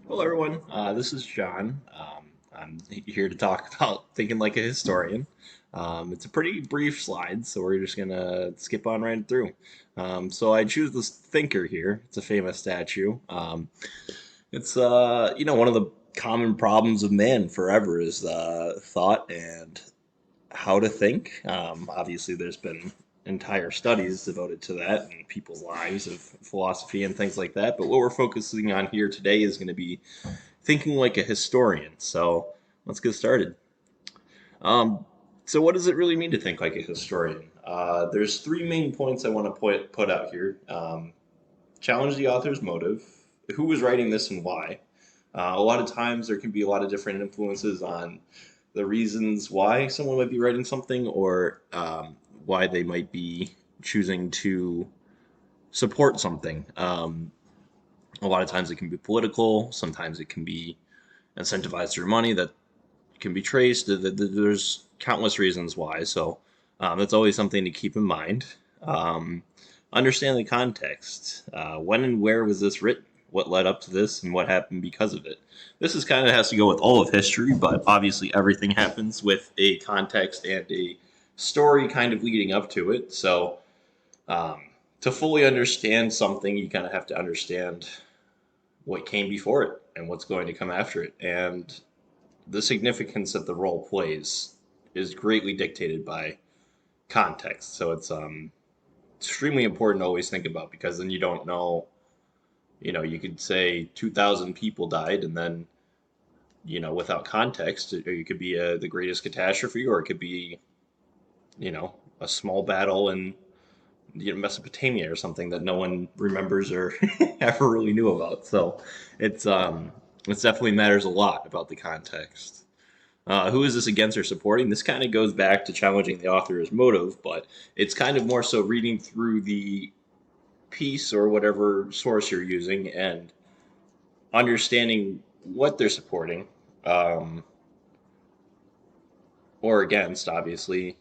Hello, everyone. This is John. I'm here to talk about thinking like a historian. It's a pretty brief slide, so we're just gonna skip on right through. So I choose this thinker here. It's a famous statue. It's one of the common problems of man forever is thought and how to think. Obviously, there's been entire studies devoted to that and people's lives of philosophy and things like that. But what we're focusing on here today is going to be thinking like a historian. So let's get started. Um, so what does it really mean to think like a historian? There's three main points I want to put out here. Challenge the author's motive. Who was writing this and why? A lot of times there can be a lot of different influences on the reasons why someone might be writing something or why they might be choosing to support something. A lot of times it can be political, sometimes it can be incentivized through money that can be traced. There's countless reasons why. So that's always something to keep in mind. Um, Understand the context. When and where was this written? What led up to this, and what happened because of it? This is kind of has to go with all of history, but obviously everything happens with a context and a story kind of leading up to it. So um, to fully understand something, you kind of have to understand what came before it and what's going to come after it. And the significance that the role plays is greatly dictated by context. So it's extremely important to always think about because then you don't know. You could say 2,000 people died, and then without context, it could be the greatest catastrophe, or it could be a small battle in Mesopotamia or something that no one remembers or ever really knew about. So it's it definitely matters a lot about the context. Who is this against or supporting? This kind of goes back to challenging the author's motive, but it's kind of more so reading through the piece or whatever source you're using and understanding what they're supporting um, or against, obviously.